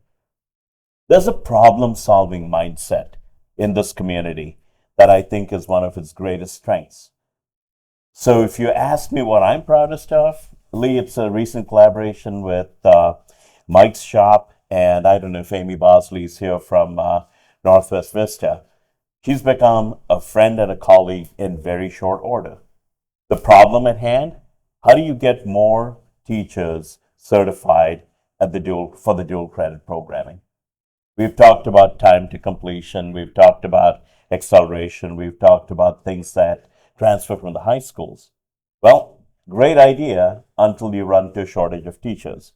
There's a problem-solving mindset in this community that I think is one of its greatest strengths. So if you ask me what I'm proudest of, Leigh, it's a recent collaboration with Mike's shop, and I don't know if Eighmy Beasley is here from Northwest Vista. She's become a friend and a colleague in very short order. The problem at hand, how do you get more teachers certified for the dual credit programming? We've talked about time to completion. We've talked about acceleration. We've talked about things that transfer from the high schools. Well, great idea until you run into a shortage of teachers.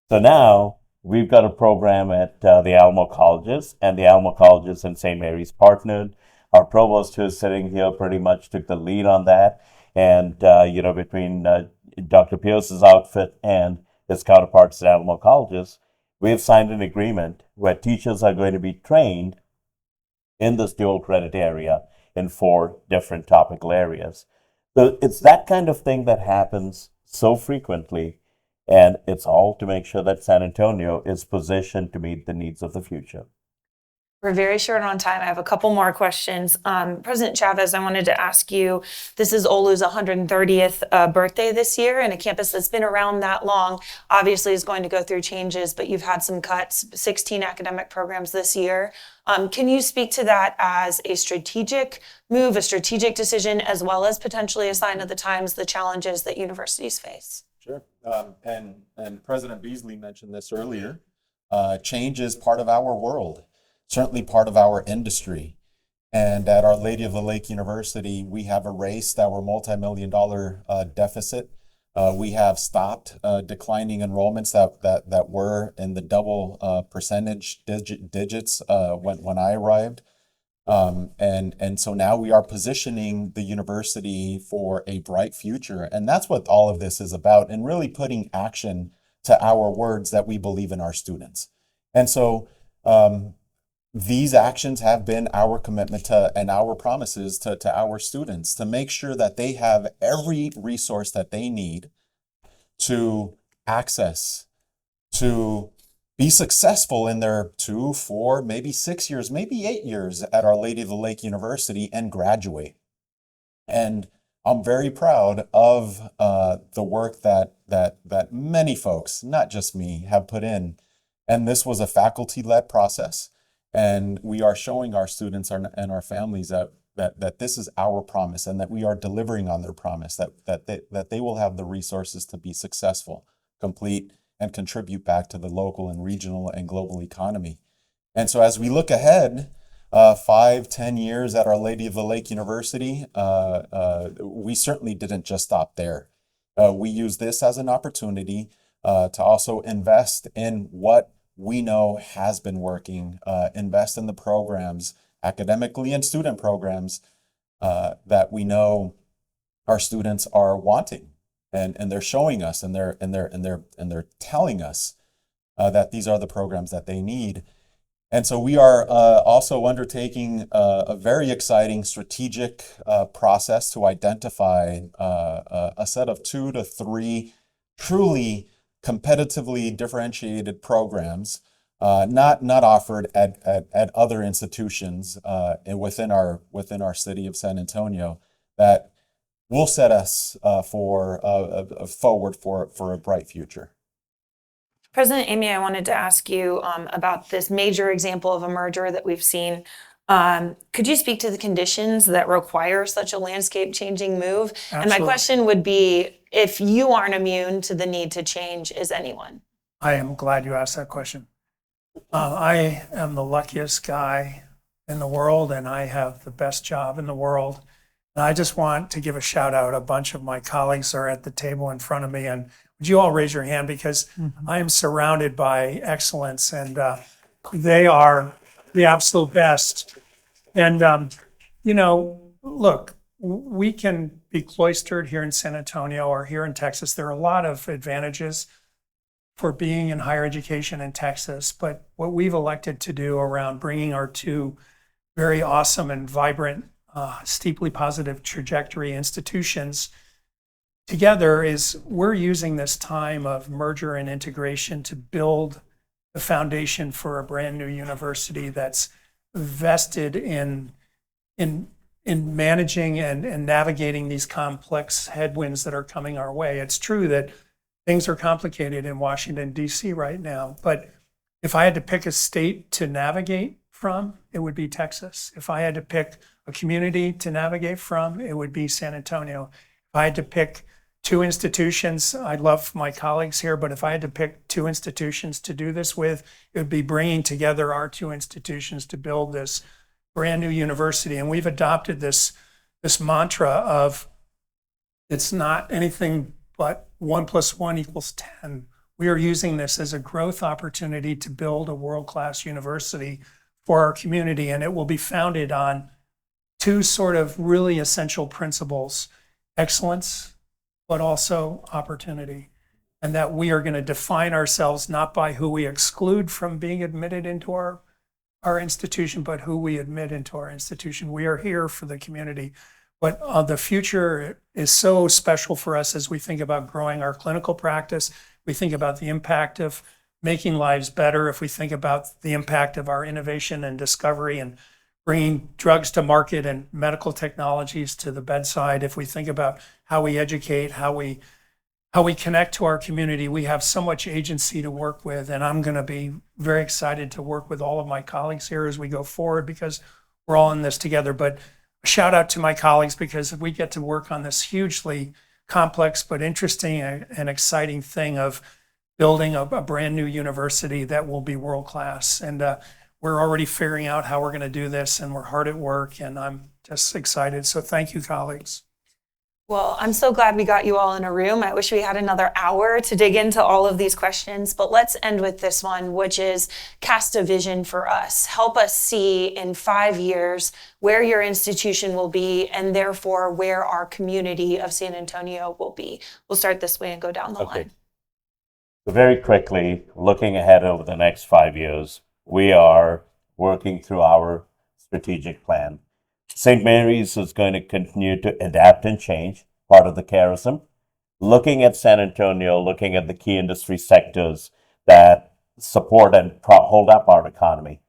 So now we've got a program at the Alamo colleges, and the Alamo colleges and St. Mary's partnered. Our provost, who is sitting here, pretty much took the lead on that. And, between Dr. Pierce's outfit and his counterparts at Alamo colleges, we have signed an agreement where teachers are going to be trained in this dual credit area in 4 different topical areas. So it's that kind of thing that happens so frequently, and it's all to make sure that San Antonio is positioned to meet the needs of the future. We're very short on time. I have a couple more questions. President Chávez, I wanted to ask you, this is Olu's 130th birthday this year, and a campus that's been around that long obviously is going to go through changes, but you've had some cuts, 16 academic programs this year. Can you speak to that as a strategic move, a strategic decision, as well as potentially a sign of the times, the challenges that universities face? Sure. And President Beasley mentioned this earlier. Change is part of our world, certainly part of our industry. And at Our Lady of the Lake University, we have erased our multi-million-dollar deficit. We have stopped declining enrollments that were in the double percentage digits when I arrived. And so now we are positioning the university for a bright future. And that's what all of this is about, and really putting action to our words that we believe in our students. And so these actions have been our commitment to and our promises to our students to make sure that they have every resource that they need to access, to be successful in their 2, 4, maybe 6 years, maybe 8 years at Our Lady of the Lake University and graduate. And I'm very proud of the work that many folks, not just me, have put in. And this was a faculty-led process. And we are showing our students and our families that this is our promise, and that we are delivering on their promise, that they will have the resources to be successful, complete, and contribute back to the local and regional and global economy. And so as we look ahead, 5, 10 years at Our Lady of the Lake University, we certainly didn't just stop there. We use this as an opportunity to also invest in what we know has been working, invest in the programs, academically and student programs that we know our students are wanting, and they're showing us, and they're telling us that these are the programs that they need. And so we are also undertaking a very exciting strategic process to identify a set of 2 to 3 truly competitively differentiated programs, not offered at other institutions within our city of San Antonio, that will set us forward for a bright future. President Eighmy, I wanted to ask you about this major example of a merger that we've seen. Could you speak to the conditions that require such a landscape-changing move? Absolutely. And my question would be, if you aren't immune to the need to change, is anyone? I am glad you asked that question. I am the luckiest guy in the world, and I have the best job in the world. And I just want to give a shout out. A bunch of my colleagues are at the table in front of me, and would you all raise your hand, because I am surrounded by excellence, and they are the absolute best. And, look, we can be cloistered here in San Antonio or here in Texas. There are a lot of advantages for being in higher education in Texas, but what we've elected to do around bringing our 2 very awesome and vibrant, steeply positive trajectory institutions together is we're using this time of merger and integration to build the foundation for a brand new university that's vested in managing and navigating these complex headwinds that are coming our way. It's true that things are complicated in Washington, D.C. right now, but if I had to pick a state to navigate from, it would be Texas. If I had to pick a community to navigate from, it would be San Antonio. If I had to pick 2 institutions, I love my colleagues here, but if I had to pick 2 institutions to do this with, it would be bringing together our 2 institutions to build this brand new university. And we've adopted this mantra of, it's not anything but 1 + 1 = 10. We are using this as a growth opportunity to build a world-class university for our community, and it will be founded on 2 sort of really essential principles: excellence, but also opportunity. And that we are going to define ourselves not by who we exclude from being admitted into our institution, but who we admit into our institution. We are here for the community. But the future is so special for us as we think about growing our clinical practice. We think about the impact of making lives better. If we think about the impact of our innovation and discovery and bringing drugs to market and medical technologies to the bedside. If we think about how we educate, how we connect to our community, we have so much agency to work with. And I'm going to be very excited to work with all of my colleagues here as we go forward because we're all in this together. But a shout out to my colleagues because we get to work on this hugely complex but interesting and exciting thing of building a brand new university that will be world class. And we're already figuring out how we're going to do this, and we're hard at work, and I'm just excited. So thank you, colleagues. Well, I'm so glad we got you all in a room. I wish we had another hour to dig into all of these questions, but let's end with this one, which is cast a vision for us. Help us see in 5 years where your institution will be and therefore where our community of San Antonio will be. We'll start this way and go down the line. So very quickly, looking ahead over the next 5 years, we are working through our strategic plan. St. Mary's is going to continue to adapt and change, part of the charism. Looking at San Antonio, looking at the key industry sectors that support and hold up our economy.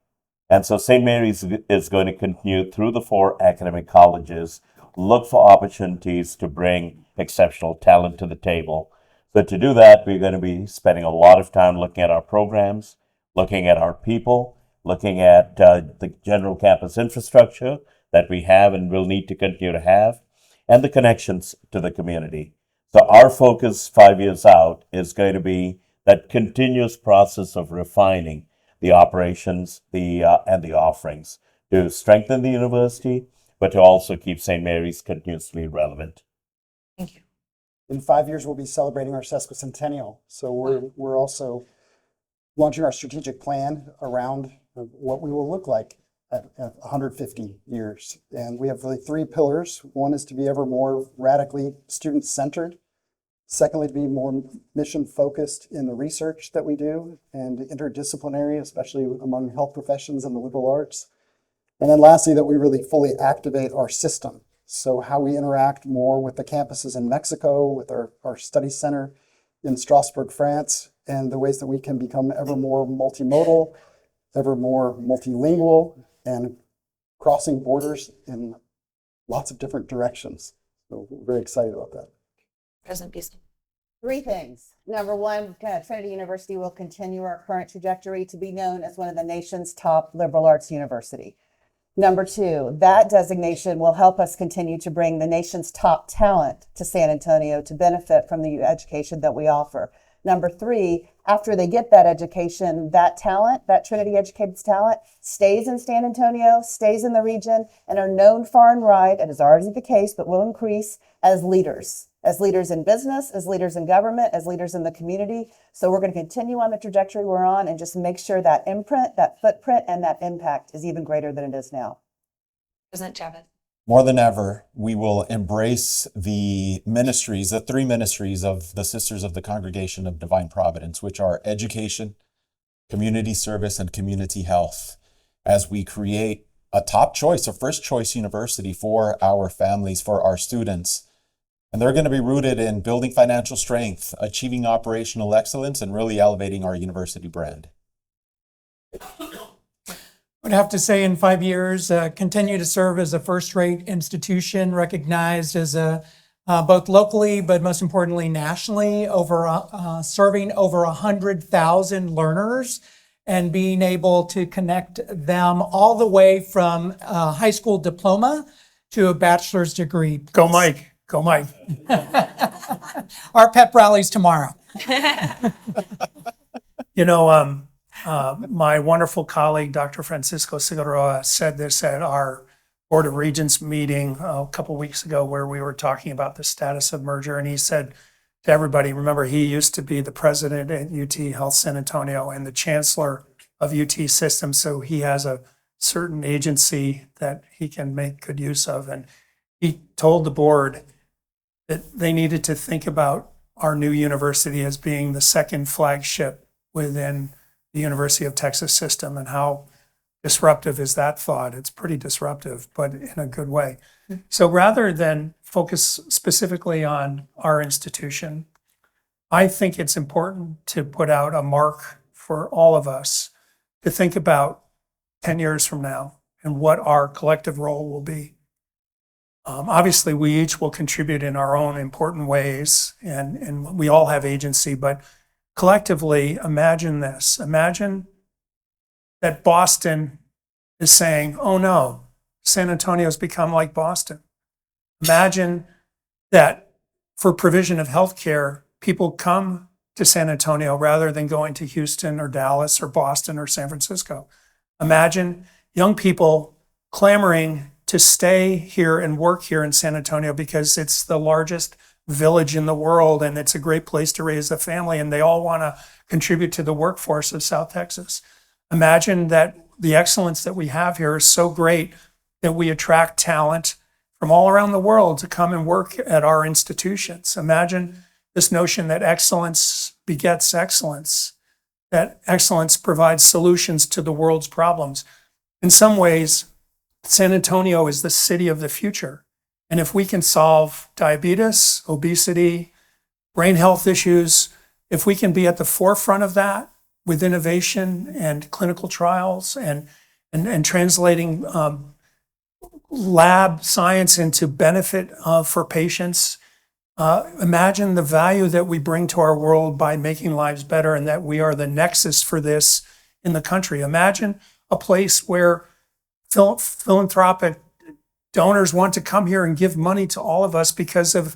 And so St. Mary's is going to continue through the 4 academic colleges, look for opportunities to bring exceptional talent to the table. So to do that, we're going to be spending a lot of time looking at our programs, looking at our people, looking at the general campus infrastructure that we have and will need to continue to have, and the connections to the community. So our focus 5 years out is going to be that continuous process of refining the operations and the offerings to strengthen the university, but to also keep St. Mary's continuously relevant. Thank you. In 5 years, we'll be celebrating our sesquicentennial. So we're also launching our strategic plan around what we will look like at 150 years. And we have really 3 pillars. One is to be ever more radically student-centered. Secondly, to be more mission-focused in the research that we do and interdisciplinary, especially among health professions and the liberal arts. And then lastly, that we really fully activate our system. So how we interact more with the campuses in Mexico, with our study center in Strasbourg, France, and the ways that we can become ever more multimodal, ever more multilingual, and crossing borders in lots of different directions. So we're very excited about that. President Beasley. 3 things. Number one, Trinity University will continue our current trajectory to be known as one of the nation's top liberal arts university. Number 2, that designation will help us continue to bring the nation's top talent to San Antonio to benefit from the education that we offer. Number 3, after they get that education, that talent, that Trinity educated talent, stays in San Antonio, stays in the region, and are known far and wide, and is already the case, but will increase as leaders in business, as leaders in government, as leaders in the community. So we're going to continue on the trajectory we're on and just make sure that imprint, that footprint, and that impact is even greater than it is now. President Chávez. More than ever, we will embrace the ministries, the 3 ministries of the Sisters of the Congregation of Divine Providence, which are education, community service, and community health, as we create a top choice, a first choice university for our families, for our students. And they're going to be rooted in building financial strength, achieving operational excellence, and really elevating our university brand. I would have to say in 5 years, continue to serve as a first-rate institution, recognized as both locally, but most importantly, nationally, serving over 100,000 learners and being able to connect them all the way from a high school diploma to a bachelor's degree. Go Mike. Go Mike. Our pep rallies tomorrow. My wonderful colleague, Dr. Francisco Figueroa, said this at our Board of Regents meeting a couple weeks ago where we were talking about the status of merger. And he said to everybody, remember, he used to be the president at UT Health San Antonio and the chancellor of UT System. So he has a certain agency that he can make good use of. And he told the board that they needed to think about our new university as being the second flagship within the University of Texas system, and how disruptive is that thought? It's pretty disruptive, but in a good way. So rather than focus specifically on our institution, I think it's important to put out a mark for all of us to think about 10 years from now and what our collective role will be. Obviously, we each will contribute in our own important ways, and we all have agency, but collectively, imagine this. Imagine that Boston is saying, oh no, San Antonio's become like Boston. Imagine that for provision of healthcare, people come to San Antonio rather than going to Houston or Dallas or Boston or San Francisco. Imagine young people clamoring to stay here and work here in San Antonio because it's the largest village in the world and it's a great place to raise a family, and they all want to contribute to the workforce of South Texas. Imagine that the excellence that we have here is so great that we attract talent from all around the world to come and work at our institutions. Imagine this notion that excellence begets excellence, that excellence provides solutions to the world's problems. In some ways, San Antonio is the city of the future. And if we can solve diabetes, obesity, brain health issues, if we can be at the forefront of that with innovation and clinical trials and translating lab science into benefit for patients, imagine the value that we bring to our world by making lives better, and that we are the nexus for this in the country. Imagine a place where philanthropic donors want to come here and give money to all of us because of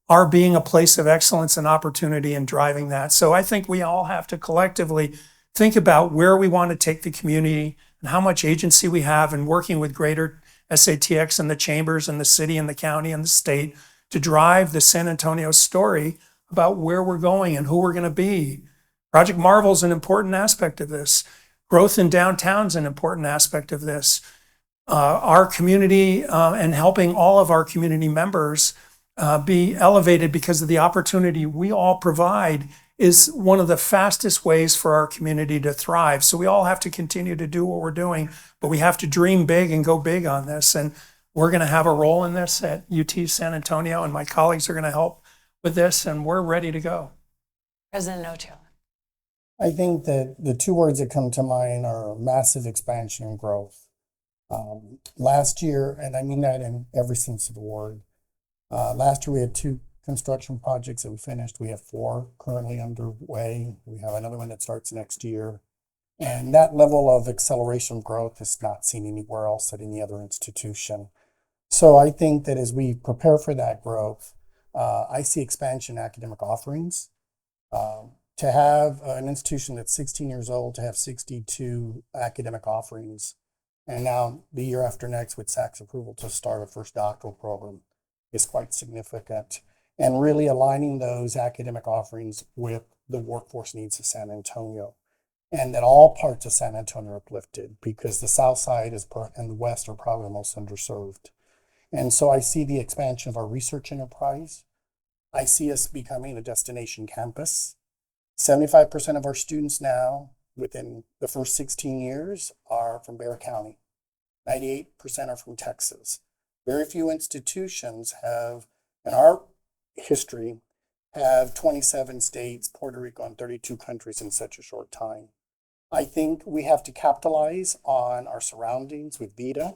our being a place of excellence and opportunity and driving that. So I think we all have to collectively think about where we want to take the community and how much agency we have in working with greater SATX and the chambers and the city and the county and the state to drive the San Antonio story about where we're going and who we're going to be. Project Marvel is an important aspect of this. Growth in downtown is an important aspect of this. Our community and helping all of our community members be elevated because of the opportunity we all provide is one of the fastest ways for our community to thrive. So we all have to continue to do what we're doing, but we have to dream big and go big on this. And we're going to have a role in this at UT San Antonio, and my colleagues are going to help with this, and we're ready to go. President Ochoa. I think that the two words that come to mind are massive expansion and growth. Last year, and I mean that in every sense of the word, last year we had 2 construction projects that we finished. We have 4 currently underway. We have another one that starts next year. And that level of acceleration of growth is not seen anywhere else at any other institution. So I think that as we prepare for that growth, I see expansion in academic offerings. To have an institution that's 16 years old, to have 62 academic offerings, and now the year after next with SAC's approval to start a first doctoral program is quite significant. And really aligning those academic offerings with the workforce needs of San Antonio. And that all parts of San Antonio are uplifted, because the South Side and the West are probably the most underserved. And so I see the expansion of our research enterprise. I see us becoming a destination campus. 75% of our students now, within the first 16 years, are from Bexar County. 98% are from Texas. Very few institutions have, in our history, have 27 states, Puerto Rico, and 32 countries in such a short time. I think we have to capitalize on our surroundings with VITA.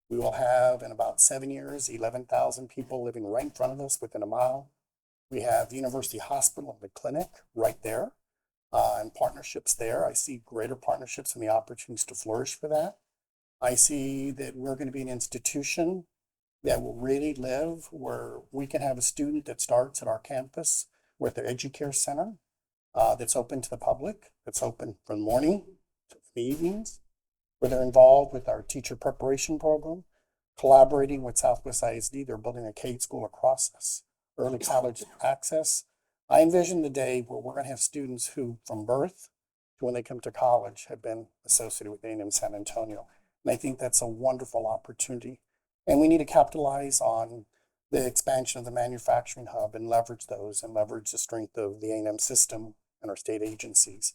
We will have, in about 7 years, 11,000 people living right in front of us within a mile. We have the University Hospital and the clinic right there, and partnerships there. I see greater partnerships and the opportunities to flourish for that. I see that we're going to be an institution that will really live where we can have a student that starts at our campus with their EduCare Center, that's open to the public, that's open from morning to the evenings, where they're involved with our teacher preparation program, collaborating with Southwest ISD. They're building a K school across us, early college access. I envision the day where we're going to have students who, from birth to when they come to college, have been associated with A&M San Antonio. And I think that's a wonderful opportunity. And we need to capitalize on the expansion of the manufacturing hub and leverage those and leverage the strength of the A&M system and our state agencies.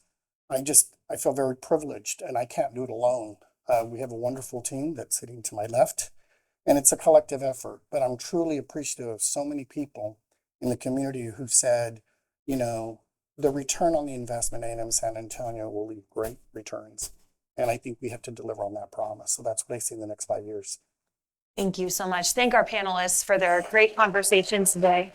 I feel very privileged, and I can't do it alone. We have a wonderful team that's sitting to my left, and it's a collective effort. But I'm truly appreciative of so many people in the community who've said, you know, the return on the investment A&M San Antonio will leave great returns. And I think we have to deliver on that promise. So that's what I see in the next 5 years. Thank you so much. Thank our panelists for their great conversation today.